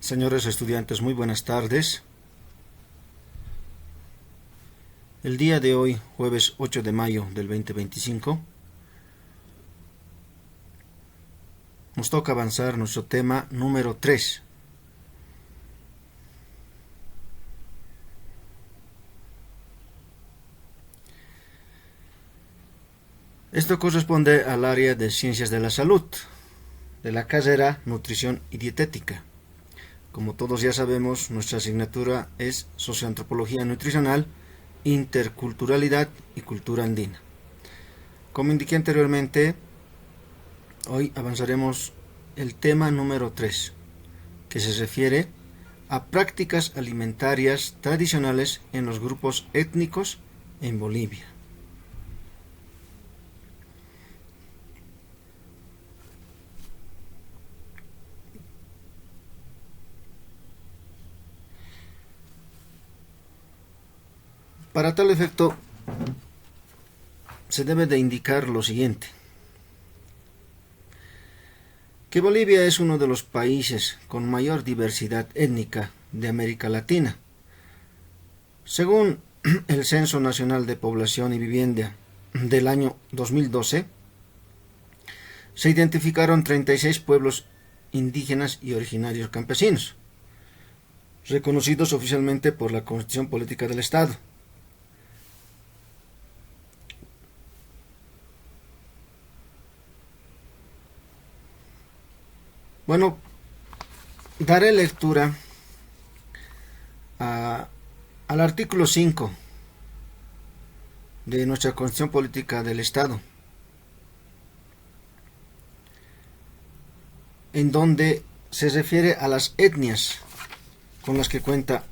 Señores estudiantes, muy buenas tardes. El día de hoy, jueves 8 de mayo del 2025, nos toca avanzar nuestro tema número 3. Esto corresponde al área de Ciencias de la Salud, de la carrera Nutrición y Dietética. Como todos ya sabemos, nuestra asignatura es Socioantropología Nutricional, Interculturalidad y Cultura Andina. Como indiqué anteriormente, hoy avanzaremos el tema número 3, que se refiere a prácticas alimentarias tradicionales en los grupos étnicos en Bolivia. Para tal efecto, se debe de indicar lo siguiente: que Bolivia es uno de los países con mayor diversidad étnica de América Latina. Según el Censo Nacional de Población y Vivienda del año 2012, se identificaron 36 pueblos indígenas y originarios campesinos, reconocidos oficialmente por la Constitución Política del Estado. Bueno, daré lectura al artículo 5 de nuestra Constitución Política del Estado, en donde se refiere a las etnias con las que cuenta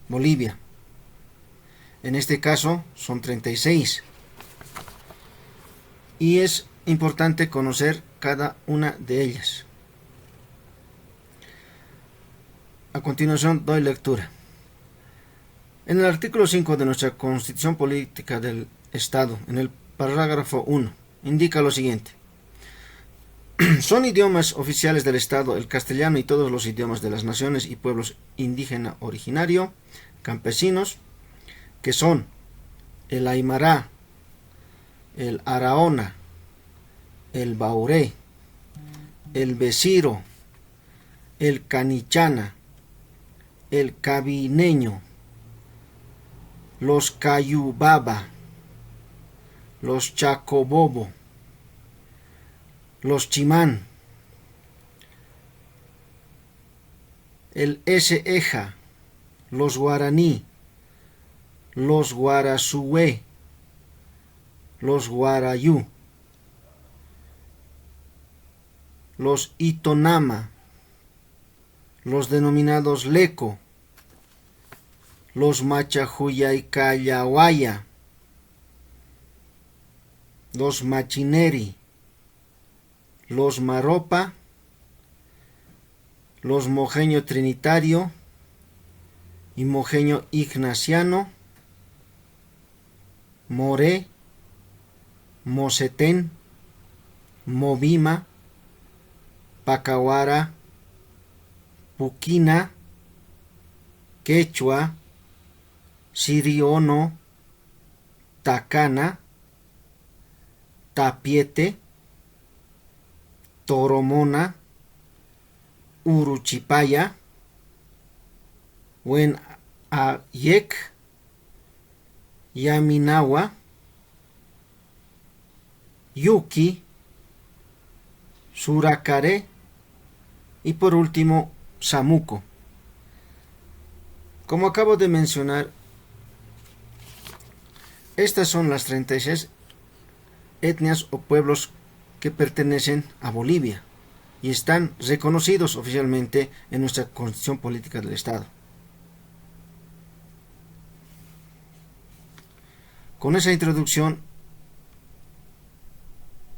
Bolivia. En este caso son 36. Y es importante conocer cada una de ellas. A continuación doy lectura. En el artículo 5 de nuestra Constitución Política del Estado, en el parágrafo 1, indica lo siguiente: son idiomas oficiales del Estado el castellano y todos los idiomas de las naciones y pueblos indígena originario, campesinos, que son el Aymara, el Araona, el Bauré, el Besiro, el Canichana, el Cabineño, los Cayubaba, los Chacobobo, los Chimán, el Eja, los Guaraní, los Guarasué, los Guarayú, los Itonama, los denominados Leco, los Machajuyaycayawaya, los Machineri, los Maropa, los Mojeño Trinitario y Mojeño Ignaciano, Moré, Mosetén, Movima, Pacahuara, Puquina, Quechua, Siriono, Tacana, Tapiete, Toromona, Uruchipaya, Huenayec, Yaminawa, Yuki, Suracaré y por último Samuco. Como acabo de mencionar, estas son las 36 etnias o pueblos que pertenecen a Bolivia y están reconocidos oficialmente en nuestra Constitución Política del Estado. Con esa introducción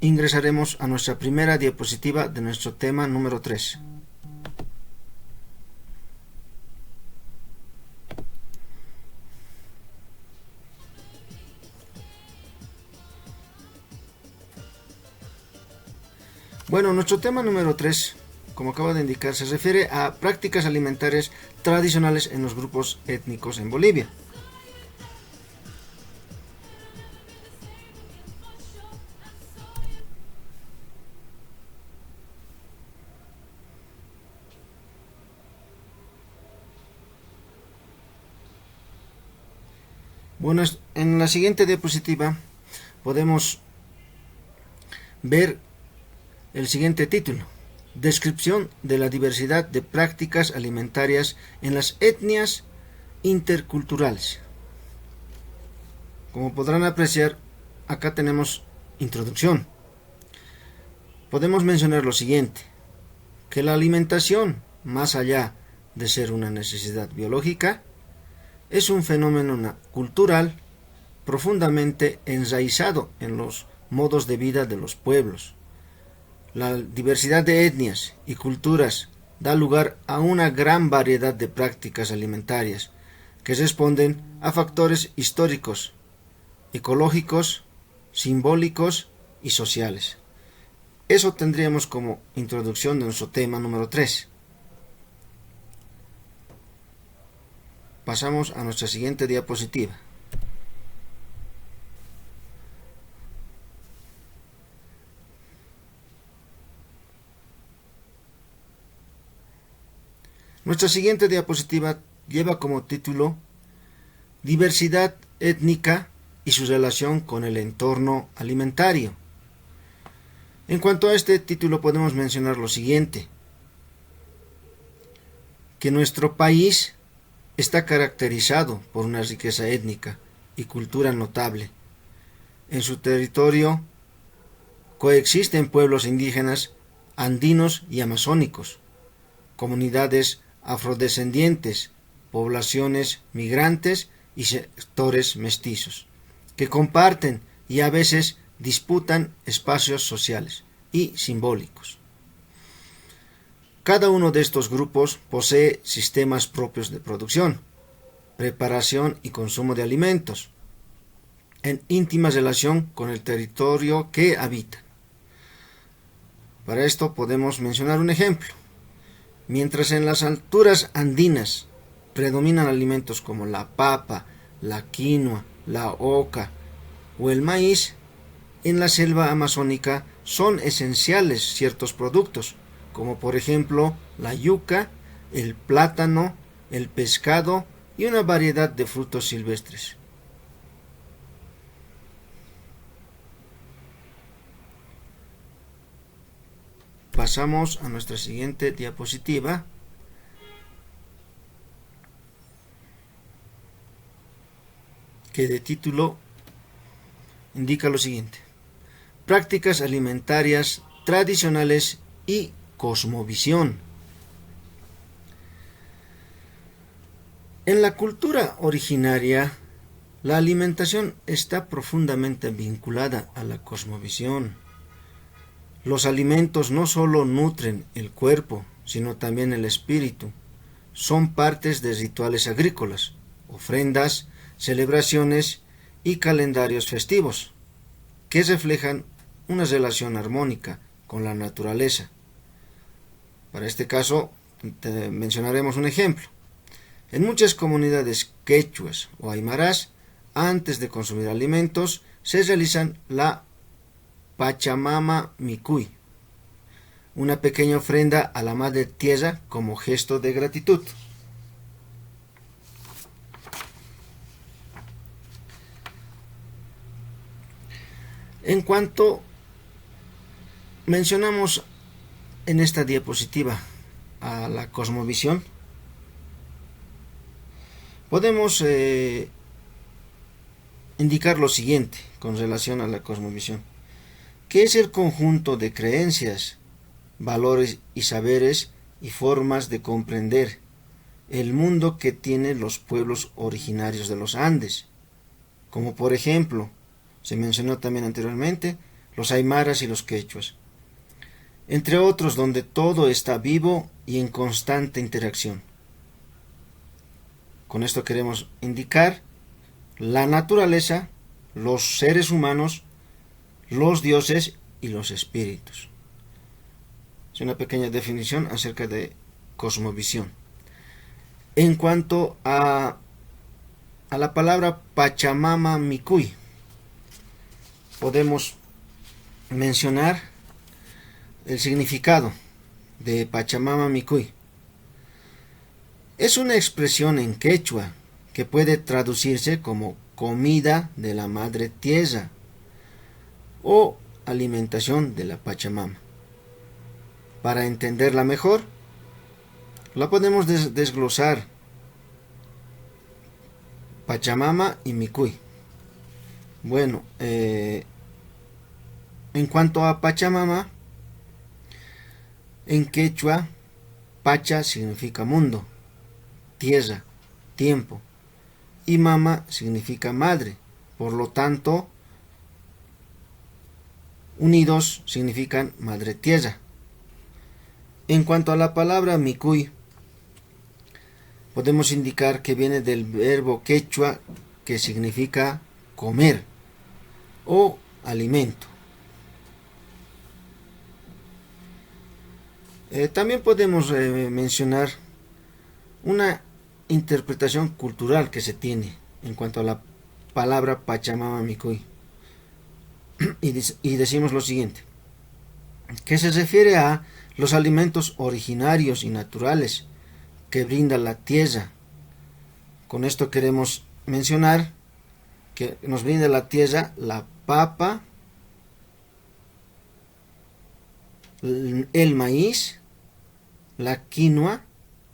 ingresaremos a nuestra primera diapositiva de nuestro tema número 3. Bueno, nuestro tema número 3 como acabo de indicar, se refiere a prácticas alimentarias tradicionales en los grupos étnicos en Bolivia. Bueno, en la siguiente diapositiva podemos ver el siguiente título: Descripción de la diversidad de prácticas alimentarias en las etnias interculturales. Como podrán apreciar, acá tenemos introducción. Podemos mencionar lo siguiente: que la alimentación, más allá de ser una necesidad biológica, es un fenómeno cultural profundamente enraizado en los modos de vida de los pueblos. La diversidad de etnias y culturas da lugar a una gran variedad de prácticas alimentarias que responden a factores históricos, ecológicos, simbólicos y sociales. Eso tendríamos como introducción de nuestro tema número 3. Pasamos a nuestra siguiente diapositiva. Nuestra siguiente diapositiva lleva como título Diversidad étnica y su relación con el entorno alimentario. En cuanto a este título podemos mencionar lo siguiente: que nuestro país está caracterizado por una riqueza étnica y cultura notable. En su territorio coexisten pueblos indígenas, andinos y amazónicos, comunidades afrodescendientes, poblaciones migrantes y sectores mestizos, que comparten y a veces disputan espacios sociales y simbólicos. Cada uno de estos grupos posee sistemas propios de producción, preparación y consumo de alimentos, en íntima relación con el territorio que habitan. Para esto podemos mencionar un ejemplo. Mientras en las alturas andinas predominan alimentos como la papa, la quinoa, la oca o el maíz, en la selva amazónica son esenciales ciertos productos, como por ejemplo la yuca, el plátano, el pescado y una variedad de frutos silvestres. Pasamos a nuestra siguiente diapositiva. Que de título indica lo siguiente: Prácticas alimentarias tradicionales y cosmovisión. En la cultura originaria, la alimentación está profundamente vinculada a la cosmovisión. Los alimentos no solo nutren el cuerpo, sino también el espíritu. Son partes de rituales agrícolas, ofrendas, celebraciones y calendarios festivos, que reflejan una relación armónica con la naturaleza. Para este caso, mencionaremos un ejemplo. En muchas comunidades quechuas o aymarás, antes de consumir alimentos, se realizan la Pachamama Micuy, una pequeña ofrenda a la Madre Tierra como gesto de gratitud. En cuanto mencionamos en esta diapositiva a la cosmovisión, podemos indicar lo siguiente con relación a la cosmovisión: que es el conjunto de creencias, valores y saberes y formas de comprender el mundo que tienen los pueblos originarios de los Andes, como por ejemplo, se mencionó también anteriormente, los aymaras y los quechuas, entre otros, donde todo está vivo y en constante interacción. Con esto queremos indicar la naturaleza, los seres humanos, los dioses y los espíritus. Es una pequeña definición acerca de cosmovisión. En cuanto a la palabra Pachamama Micuy, podemos mencionar el significado de Pachamama Micuy. Es una expresión en quechua que puede traducirse como comida de la madre tierra o alimentación de la Pachamama. Para entenderla mejor, la podemos desglosar: Pachamama y Micuy. Bueno, en cuanto a Pachamama, en quechua, Pacha significa mundo, tierra, tiempo, y mama significa madre. Por lo tanto, unidos significan madre tierra. En cuanto a la palabra Micuy, podemos indicar que viene del verbo quechua que significa comer o alimento. También podemos mencionar una interpretación cultural que se tiene en cuanto a la palabra Pachamama Micuy. Y decimos lo siguiente, que se refiere a los alimentos originarios y naturales que brinda la tierra. Con esto queremos mencionar que nos brinda la tierra la papa, el maíz, la quinoa,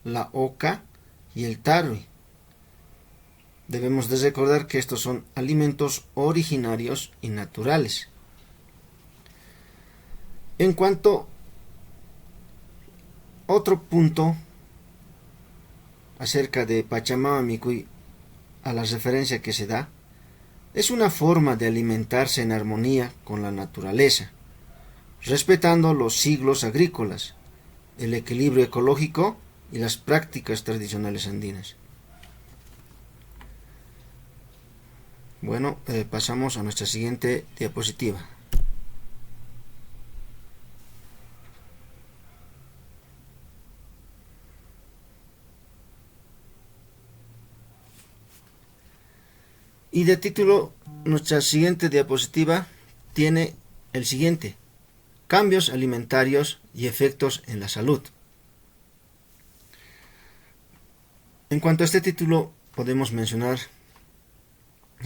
la oca y el tarwi. Debemos de recordar que estos son alimentos originarios y naturales. En cuanto a otro punto acerca de Pachamama Micuy, a la referencia que se da, es una forma de alimentarse en armonía con la naturaleza, respetando los siglos agrícolas, el equilibrio ecológico y las prácticas tradicionales andinas. Bueno, pasamos a nuestra siguiente diapositiva. Y de título, nuestra siguiente diapositiva tiene el siguiente: cambios alimentarios y efectos en la salud. En cuanto a este título, podemos mencionar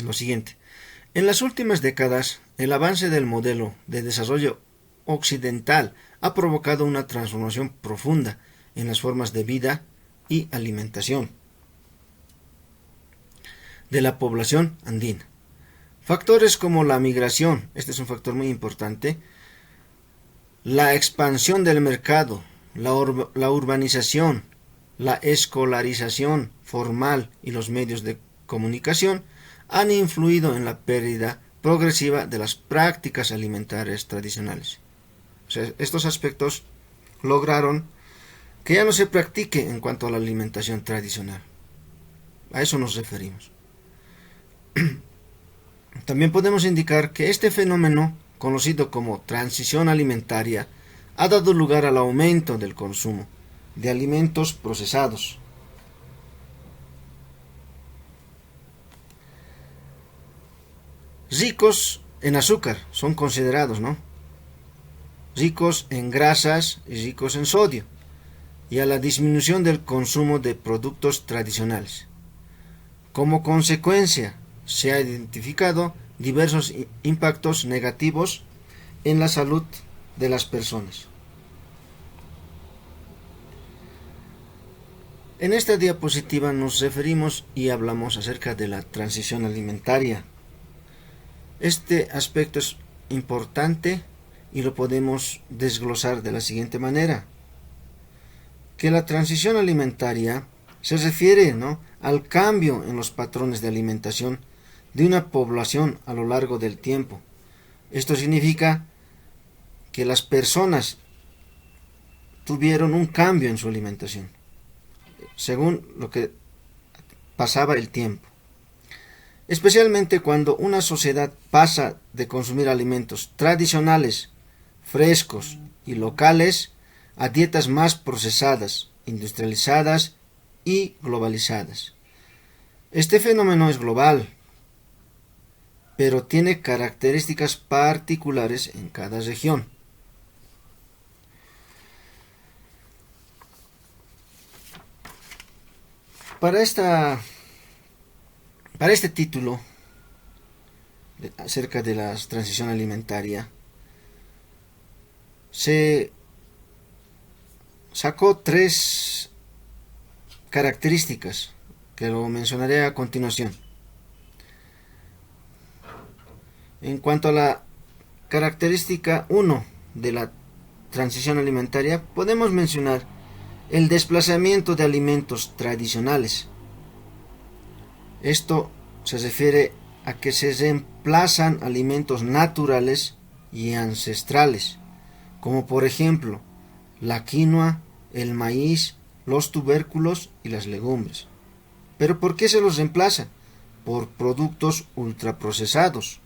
lo siguiente: en las últimas décadas, el avance del modelo de desarrollo occidental ha provocado una transformación profunda en las formas de vida y alimentación de la población andina. Factores como la migración, este es un factor muy importante, la expansión del mercado, la urbanización, la escolarización formal y los medios de comunicación han influido en la pérdida progresiva de las prácticas alimentarias tradicionales. O sea, estos aspectos lograron que ya no se practique en cuanto a la alimentación tradicional. A eso nos referimos. También podemos indicar que este fenómeno, conocido como transición alimentaria, ha dado lugar al aumento del consumo de alimentos procesados. Ricos en azúcar, son considerados, ¿no? Ricos en grasas y ricos en sodio, y a la disminución del consumo de productos tradicionales. Como consecuencia, se ha identificado diversos impactos negativos en la salud de las personas. En esta diapositiva nos referimos y hablamos acerca de la transición alimentaria. Este aspecto es importante y lo podemos desglosar de la siguiente manera: que la transición alimentaria se refiere, ¿no?, al cambio en los patrones de alimentación de una población a lo largo del tiempo. Esto significa que las personas tuvieron un cambio en su alimentación según lo que pasaba el tiempo, especialmente cuando una sociedad pasa de consumir alimentos tradicionales, frescos y locales a dietas más procesadas, industrializadas y globalizadas. Este fenómeno es global, pero tiene características particulares en cada región. Para este título acerca de la transición alimentaria, se sacó 3 características que lo mencionaré a continuación. En cuanto a la característica 1 de la transición alimentaria, podemos mencionar el desplazamiento de alimentos tradicionales. Esto se refiere a que se reemplazan alimentos naturales y ancestrales, como por ejemplo la quinoa, el maíz, los tubérculos y las legumbres. ¿Pero por qué se los reemplaza? Por productos ultraprocesados.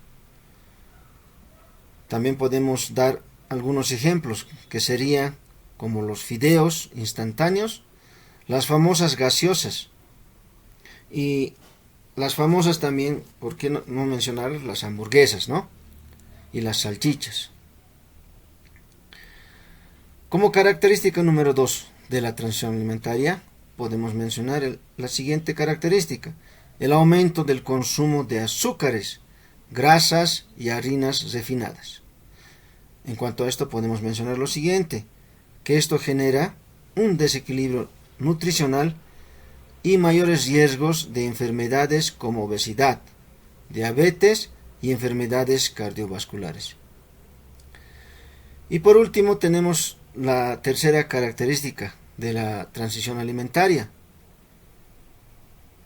También podemos dar algunos ejemplos, que serían como los fideos instantáneos, las famosas gaseosas y las famosas también, ¿por qué no mencionar las hamburguesas, ¿no? Y las salchichas. Como característica número 2 de la transición alimentaria, podemos mencionar la siguiente característica: el aumento del consumo de azúcares, grasas y harinas refinadas. En cuanto a esto podemos mencionar lo siguiente, que esto genera un desequilibrio nutricional y mayores riesgos de enfermedades como obesidad, diabetes y enfermedades cardiovasculares. Y por último tenemos la tercera característica de la transición alimentaria,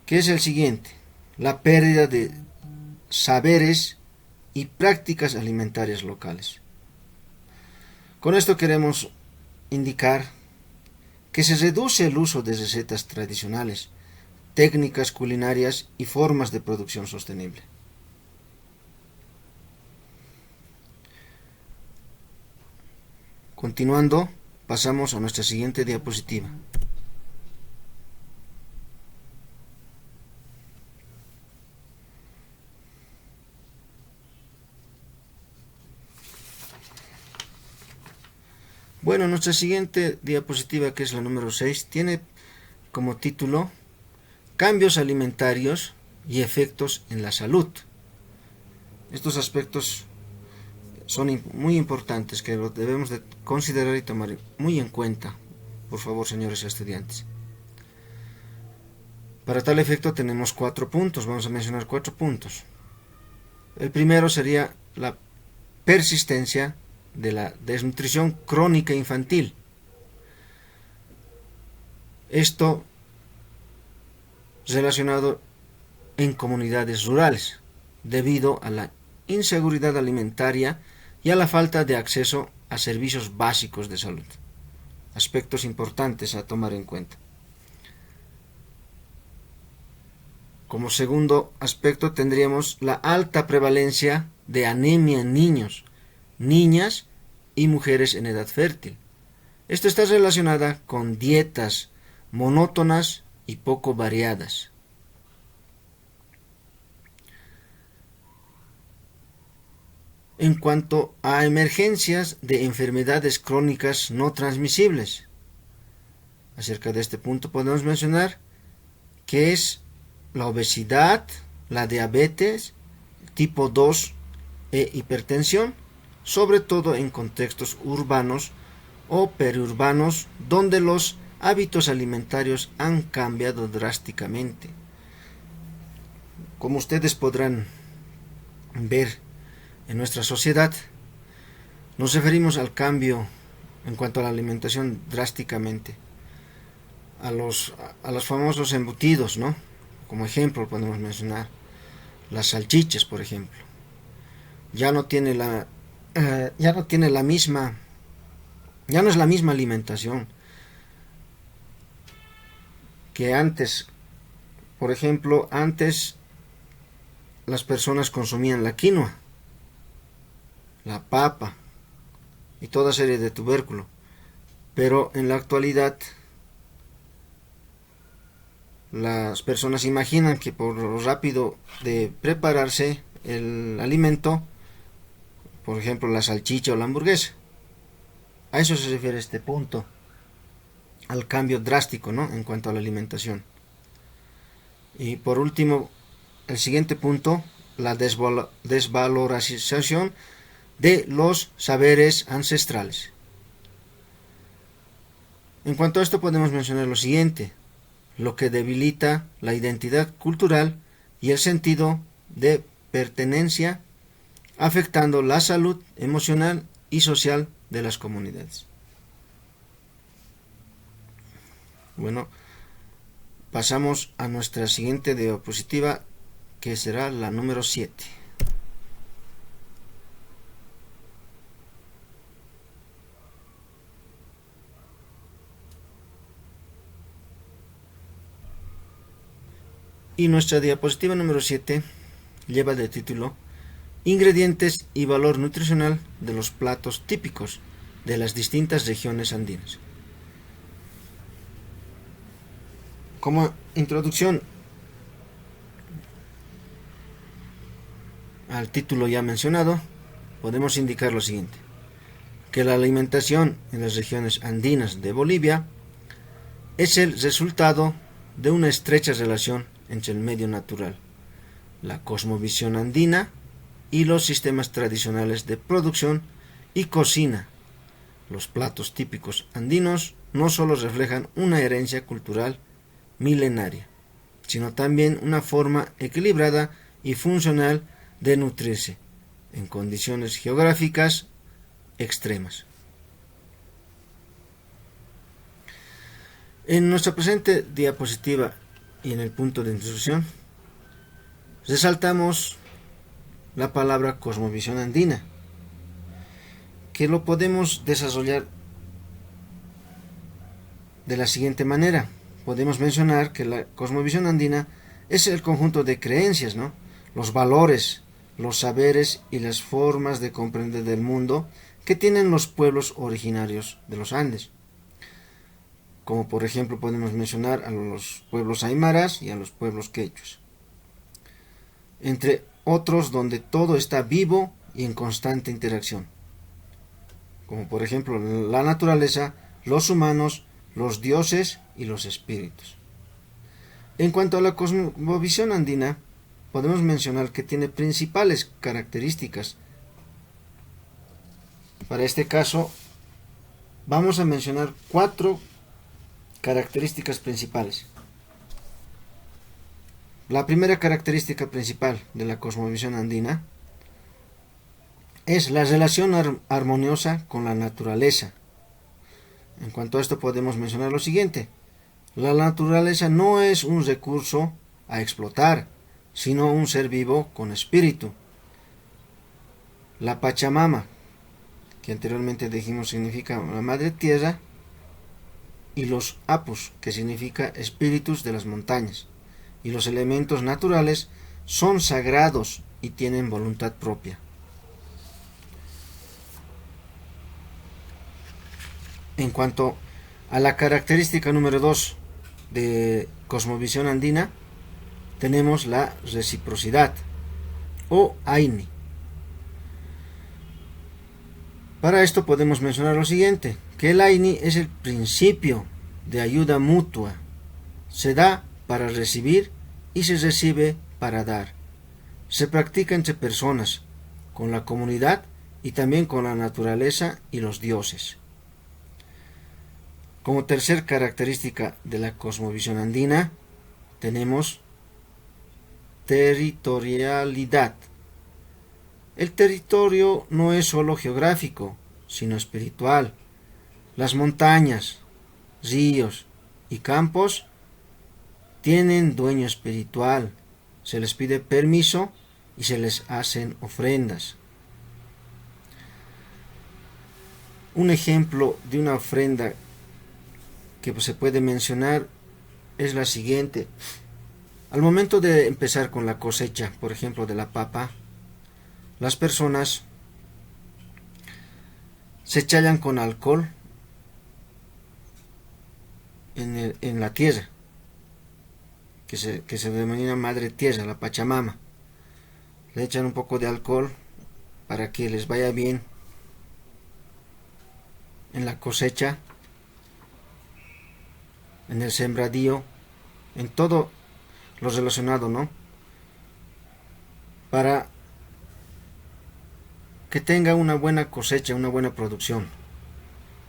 que es el siguiente: la pérdida de saberes y prácticas alimentarias locales. Con esto queremos indicar que se reduce el uso de recetas tradicionales, técnicas culinarias y formas de producción sostenible. Continuando, pasamos a nuestra siguiente diapositiva. Bueno, nuestra siguiente diapositiva, que es la número 6, tiene como título Cambios alimentarios y efectos en la salud. Estos aspectos son muy importantes, que lo debemos de considerar y tomar muy en cuenta, por favor, señores estudiantes. Para tal efecto tenemos 4 puntos, vamos a mencionar 4 puntos. El primero sería la persistencia de la desnutrición crónica infantil. Esto relacionado en comunidades rurales, debido a la inseguridad alimentaria y a la falta de acceso a servicios básicos de salud. Aspectos importantes a tomar en cuenta. Como segundo aspecto tendríamos la alta prevalencia de anemia en niños, niñas y mujeres en edad fértil. Esto está relacionada con dietas monótonas y poco variadas. En cuanto a emergencias de enfermedades crónicas no transmisibles, acerca de este punto podemos mencionar que es la obesidad, la diabetes, tipo 2 e hipertensión, sobre todo en contextos urbanos o periurbanos donde los hábitos alimentarios han cambiado drásticamente. Como ustedes podrán ver en nuestra sociedad, nos referimos al cambio en cuanto a la alimentación drásticamente, a los famosos embutidos, ¿no? Como ejemplo podemos mencionar las salchichas, por ejemplo. Ya no es la misma alimentación que antes. Por ejemplo, antes las personas consumían la quinoa, la papa y toda serie de tubérculos. pero en la actualidad las personas imaginan que por lo rápido de prepararse el alimento, por ejemplo la salchicha o la hamburguesa, a eso se refiere este punto, al cambio drástico, ¿no?, en cuanto a la alimentación. Y por último, el siguiente punto, la desvalorización de los saberes ancestrales. En cuanto a esto podemos mencionar lo siguiente: lo que debilita la identidad cultural y el sentido de pertenencia, afectando la salud emocional y social de las comunidades. Bueno, pasamos a nuestra siguiente diapositiva, que será la número 7. Y nuestra diapositiva número 7 lleva de título Ingredientes y valor nutricional de los platos típicos de las distintas regiones andinas. Como introducción al título ya mencionado, podemos indicar lo siguiente: que la alimentación en las regiones andinas de Bolivia es el resultado de una estrecha relación entre el medio natural, la cosmovisión andina y los sistemas tradicionales de producción y cocina. Los platos típicos andinos no solo reflejan una herencia cultural milenaria, sino también una forma equilibrada y funcional de nutrirse en condiciones geográficas extremas. En nuestra presente diapositiva y en el punto de introducción resaltamos la palabra cosmovisión andina, que lo podemos desarrollar de la siguiente manera. Podemos mencionar que la cosmovisión andina es el conjunto de creencias, ¿no?, los valores, los saberes y las formas de comprender del mundo que tienen los pueblos originarios de los Andes. Como por ejemplo podemos mencionar a los pueblos aymaras y a los pueblos quechuas, entre otros, donde todo está vivo y en constante interacción, como por ejemplo la naturaleza, los humanos, los dioses y los espíritus. En cuanto a la cosmovisión andina, podemos mencionar que tiene principales características. Para este caso vamos a mencionar 4 características principales. La primera característica principal de la cosmovisión andina es la relación armoniosa con la naturaleza. En cuanto a esto podemos mencionar lo siguiente: la naturaleza no es un recurso a explotar, sino un ser vivo con espíritu. La Pachamama, que anteriormente dijimos significa la madre tierra, y los Apus, que significa espíritus de las montañas, y los elementos naturales son sagrados y tienen voluntad propia. En cuanto a la característica número 2 de cosmovisión andina, tenemos la reciprocidad o Aini. Para esto podemos mencionar lo siguiente: que el Aini es el principio de ayuda mutua. Se da para recibir y se recibe para dar. Se practica entre personas, con la comunidad y también con la naturaleza y los dioses. Como tercer característica de la cosmovisión andina, tenemos territorialidad. El territorio no es solo geográfico, sino espiritual. Las montañas, ríos y campos tienen dueño espiritual. Se les pide permiso y se les hacen ofrendas. Un ejemplo de una ofrenda que se puede mencionar es la siguiente: al momento de empezar con la cosecha, por ejemplo, de la papa, las personas se challan con alcohol en la tierra, que se denomina madre tierra, la Pachamama. Le echan un poco de alcohol para que les vaya bien en la cosecha, en el sembradío, en todo lo relacionado, ¿no? Para que tenga una buena cosecha, una buena producción.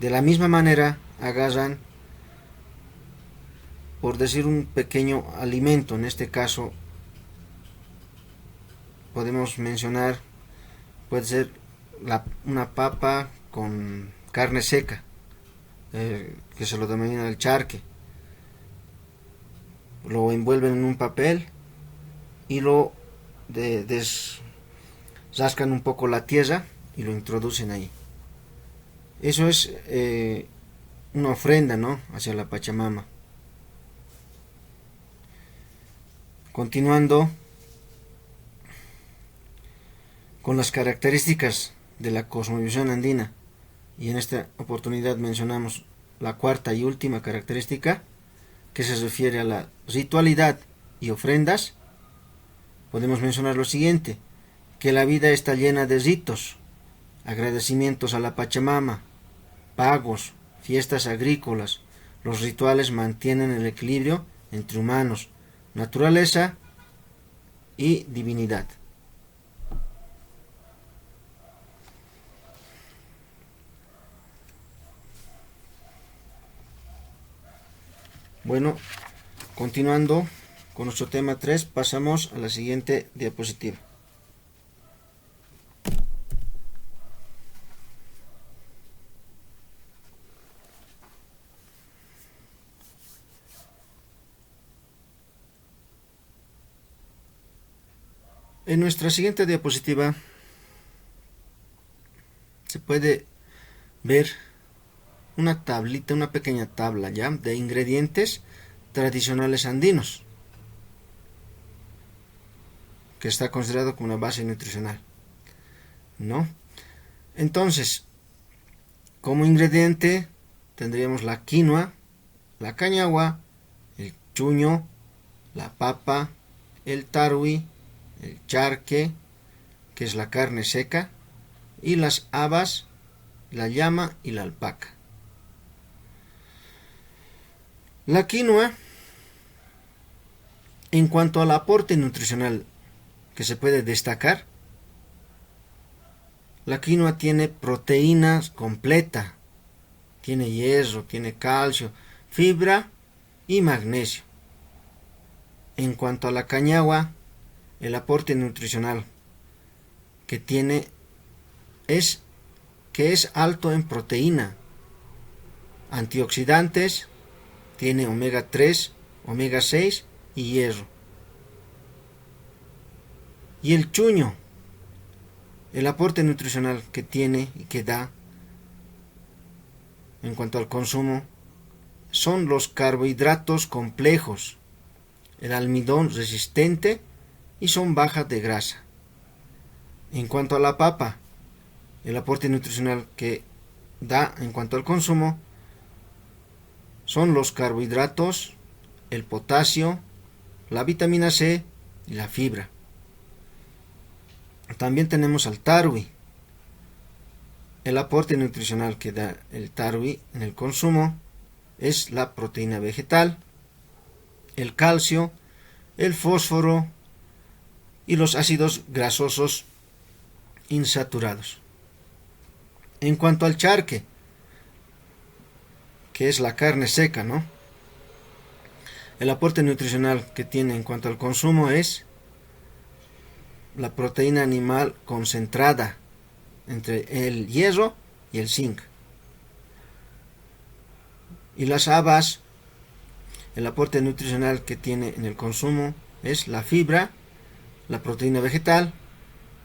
De la misma manera agarran, por decir un pequeño alimento, en este caso podemos mencionar, puede ser una papa con carne seca, que se lo denomina el charque. Lo envuelven en un papel y lo rascan un poco la tierra y lo introducen ahí. Eso es una ofrenda, ¿no?, hacia la Pachamama. Continuando con las características de la cosmovisión andina, y en esta oportunidad mencionamos la cuarta y última característica, que se refiere a la ritualidad y ofrendas. Podemos mencionar lo siguiente: que la vida está llena de ritos, agradecimientos a la Pachamama, pagos, fiestas agrícolas. Los rituales mantienen el equilibrio entre humanos, naturaleza y divinidad. Bueno, continuando con nuestro tema 3, pasamos a la siguiente diapositiva. En nuestra siguiente diapositiva se puede ver una tablita, una pequeña tabla ya de ingredientes tradicionales andinos, que está considerado como una base nutricional, ¿no? Entonces, como ingrediente tendríamos la quinoa, la cañagua, el chuño, la papa, el tarwi, el charque, que es la carne seca, y las habas, la llama y la alpaca. La quinoa, en cuanto al aporte nutricional que se puede destacar, la quinoa tiene proteínas completa, tiene hierro, tiene calcio, fibra y magnesio. En cuanto a la cañagua, el aporte nutricional que tiene es que es alto en proteína, antioxidantes, tiene omega 3, omega 6 y hierro. Y el chuño, el aporte nutricional que tiene y que da en cuanto al consumo son los carbohidratos complejos, el almidón resistente y son bajas de grasa. En cuanto a la papa, el aporte nutricional que da en cuanto al consumo son los carbohidratos, el potasio, la vitamina C y la fibra. También tenemos al tarwi. El aporte nutricional que da el tarwi en el consumo es la proteína vegetal, el calcio, el fósforo y los ácidos grasosos insaturados. En cuanto al charque, que es la carne seca, ¿no?, el aporte nutricional que tiene en cuanto al consumo es la proteína animal concentrada entre el hierro y el zinc. Y las habas, el aporte nutricional que tiene en el consumo es la fibra, la proteína vegetal,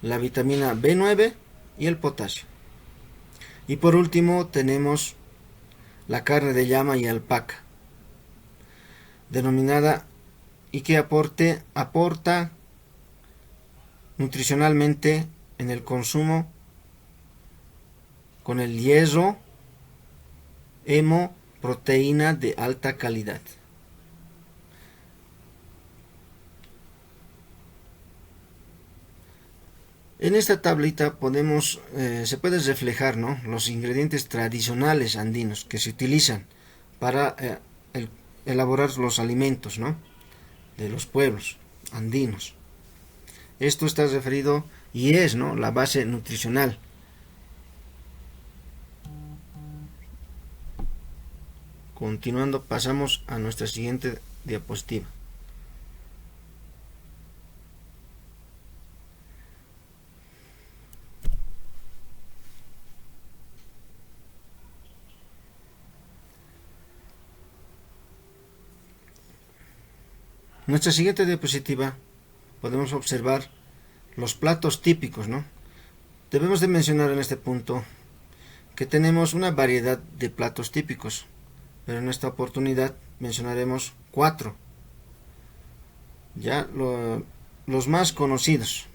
la vitamina B9 y el potasio. Y por último tenemos la carne de llama y alpaca, denominada y que aporta nutricionalmente en el consumo con el hierro, hemo proteína de alta calidad. En esta tablita se puede reflejar, ¿no?, los ingredientes tradicionales andinos que se utilizan para elaborar los alimentos, ¿no?, de los pueblos andinos. Esto está referido y es, ¿no?, la base nutricional. Continuando, pasamos a nuestra siguiente diapositiva. En nuestra siguiente diapositiva podemos observar los platos típicos, ¿no? Debemos de mencionar en este punto que tenemos una variedad de platos típicos, pero en esta oportunidad mencionaremos 4. Ya los más conocidos.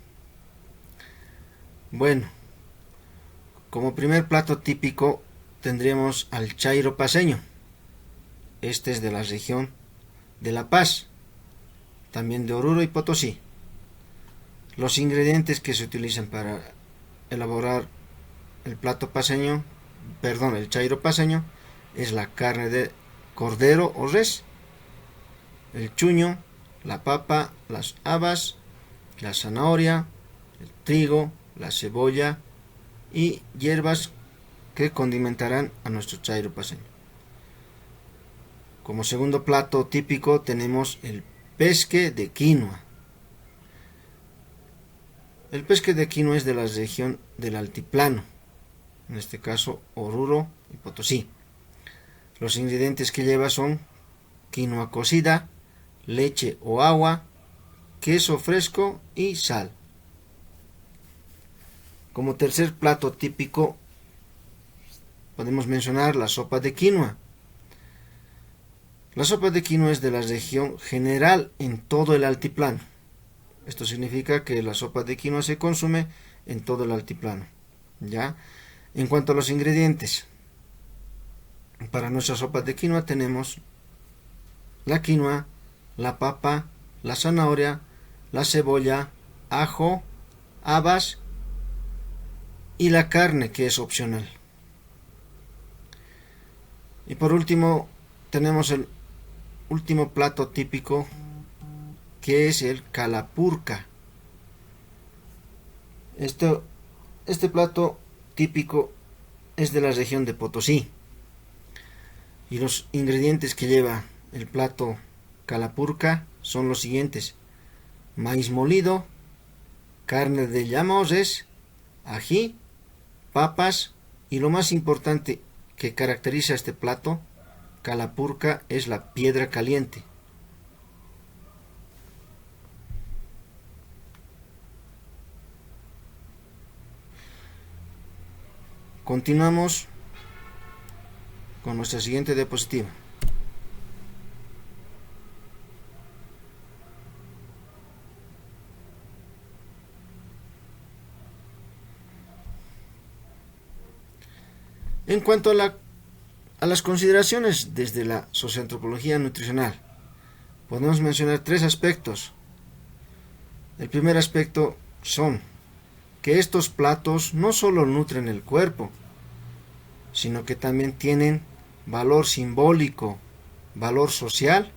Bueno, como primer plato típico tendríamos al chairo paceño. Este es de la región de La Paz, también de Oruro y Potosí. Los ingredientes que se utilizan para elaborar el chairo paceño, es la carne de cordero o res, el chuño, la papa, las habas, la zanahoria, el trigo, la cebolla y hierbas que condimentarán a nuestro chairo paceño. Como segundo plato típico tenemos el pesque de quinoa. El pesque de quinoa es de la región del altiplano, en este caso Oruro y Potosí. Los ingredientes que lleva son quinoa cocida, leche o agua, queso fresco y sal. Como tercer plato típico podemos mencionar la sopa de quinoa. La sopa de quinoa es de la región general en todo el altiplano. Esto significa que la sopa de quinoa se consume en todo el altiplano. ¿Ya? En cuanto a los ingredientes, para nuestra sopa de quinoa tenemos la quinoa, la papa, la zanahoria, la cebolla, ajo, habas y la carne, que es opcional. Y por último tenemos el último plato típico, que es el calapurca. Este plato típico es de la región de Potosí. Y los ingredientes que lleva el plato calapurca son los siguientes: maíz molido, carne de llama o res, ají, papas y lo más importante que caracteriza este plato calapurca es la piedra caliente. Continuamos con nuestra siguiente diapositiva. En cuanto a las consideraciones desde la socioantropología nutricional, podemos mencionar 3 aspectos. El primer aspecto son que estos platos no solo nutren el cuerpo, sino que también tienen valor simbólico, valor social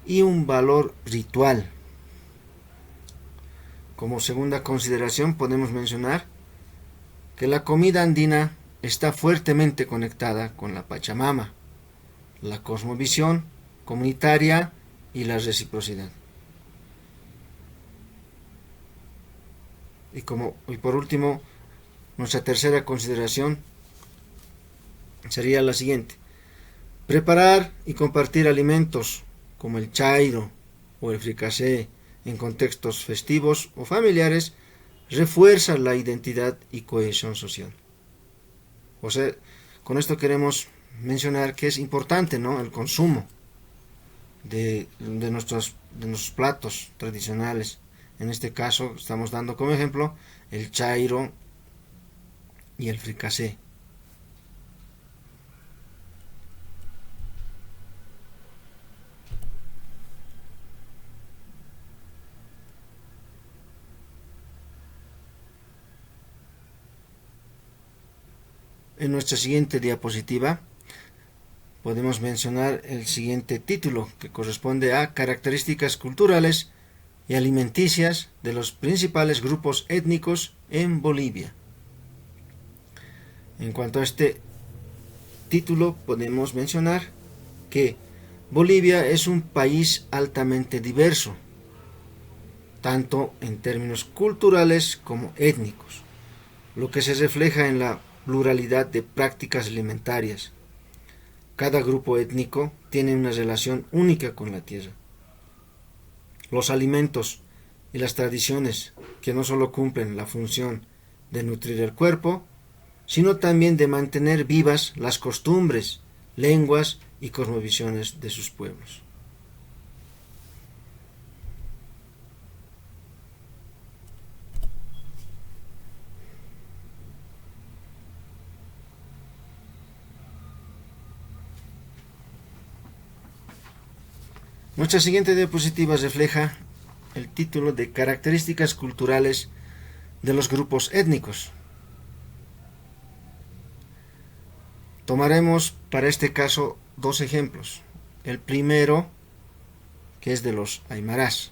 y un valor ritual. Como segunda consideración podemos mencionar que la comida andina está fuertemente conectada con la Pachamama, la cosmovisión comunitaria y la reciprocidad. Y por último, nuestra tercera consideración sería la siguiente: preparar y compartir alimentos como el chairo o el fricasé en contextos festivos o familiares refuerza la identidad y cohesión social. O sea, con esto queremos mencionar que es importante, ¿no?, el consumo de nuestros platos tradicionales. En este caso estamos dando como ejemplo el chairo y el fricasé. En nuestra siguiente diapositiva podemos mencionar el siguiente título, que corresponde a características culturales y alimenticias de los principales grupos étnicos en Bolivia. En cuanto a este título, podemos mencionar que Bolivia es un país altamente diverso, tanto en términos culturales como étnicos, lo que se refleja en la pluralidad de prácticas alimentarias. Cada grupo étnico tiene una relación única con la tierra. Los alimentos y las tradiciones que no solo cumplen la función de nutrir el cuerpo, sino también de mantener vivas las costumbres, lenguas y cosmovisiones de sus pueblos. Nuestra siguiente diapositiva refleja el título de características culturales de los grupos étnicos. Tomaremos para este caso dos ejemplos. El primero, que es de los aymarás.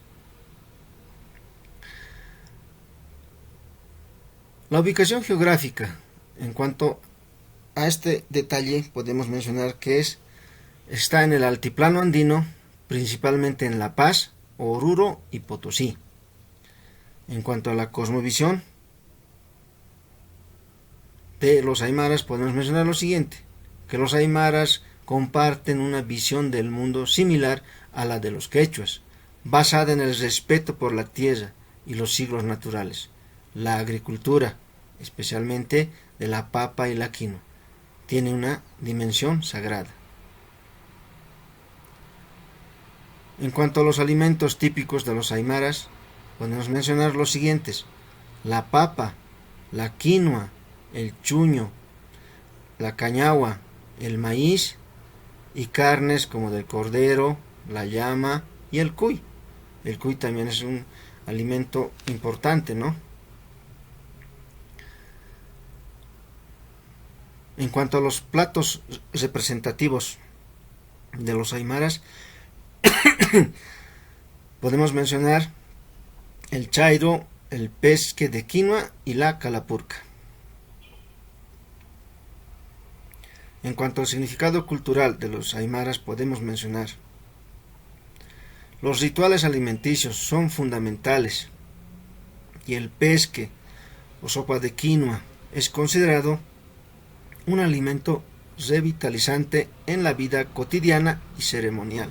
La ubicación geográfica, en cuanto a este detalle, podemos mencionar que está en el altiplano andino, principalmente en La Paz, Oruro y Potosí. En cuanto a la cosmovisión de los aymaras, podemos mencionar lo siguiente, que los aymaras comparten una visión del mundo similar a la de los quechuas, basada en el respeto por la tierra y los ciclos naturales. La agricultura, especialmente de la papa y la quinoa, tiene una dimensión sagrada. En cuanto a los alimentos típicos de los aymaras, podemos mencionar los siguientes: la papa, la quinoa, el chuño, la cañagua, el maíz y carnes como del cordero, la llama y el cuy. El cuy también es un alimento importante, ¿no? En cuanto a los platos representativos de los aymaras, podemos mencionar el chairo, el pesque de quinoa y la calapurca. En cuanto al significado cultural de los aymaras, podemos mencionar: los rituales alimenticios son fundamentales y el pesque o sopa de quinoa es considerado un alimento revitalizante en la vida cotidiana y ceremonial.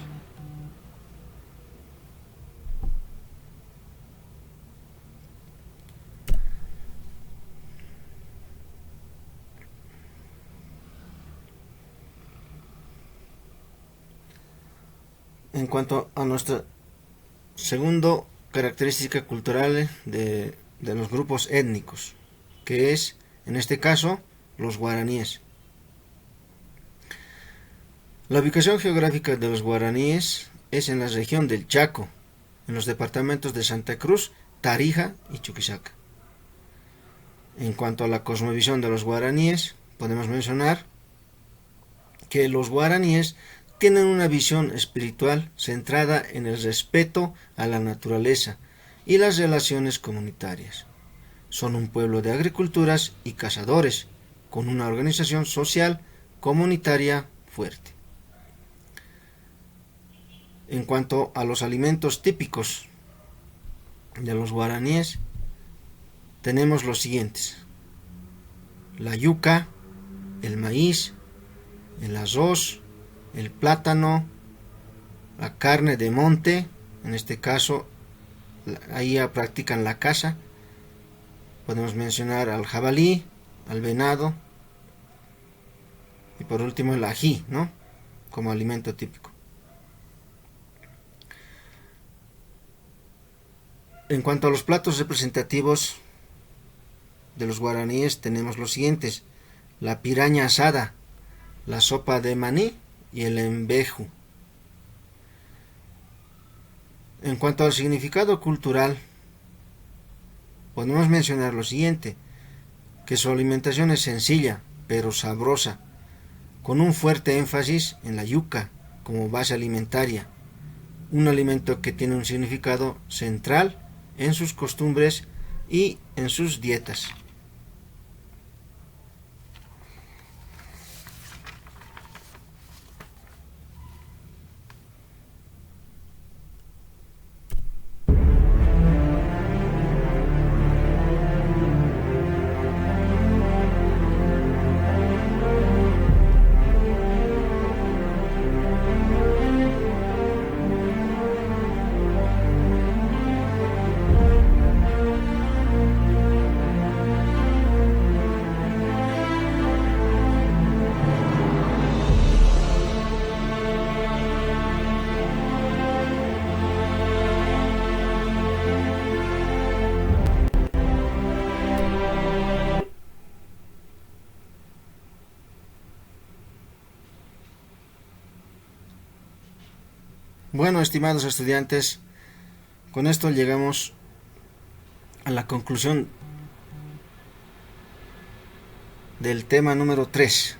En cuanto a nuestra segunda característica cultural de los grupos étnicos, que es, en este caso, los guaraníes. La ubicación geográfica de los guaraníes es en la región del Chaco, en los departamentos de Santa Cruz, Tarija y Chuquisaca. En cuanto a la cosmovisión de los guaraníes, podemos mencionar que los guaraníes tienen una visión espiritual centrada en el respeto a la naturaleza y las relaciones comunitarias. Son un pueblo de agricultores y cazadores, con una organización social comunitaria fuerte. En cuanto a los alimentos típicos de los guaraníes, tenemos los siguientes: la yuca, el maíz, el arroz, el plátano, la carne de monte, en este caso ahí ya practican la caza. Podemos mencionar al jabalí, al venado y por último el ají, ¿no?, como alimento típico. En cuanto a los platos representativos de los guaraníes, tenemos los siguientes: la piraña asada, la sopa de maní y el embeju. En cuanto al significado cultural, podemos mencionar lo siguiente: que su alimentación es sencilla, pero sabrosa, con un fuerte énfasis en la yuca como base alimentaria, un alimento que tiene un significado central en sus costumbres y en sus dietas. Bueno, estimados estudiantes, con esto llegamos a la conclusión del tema número 3.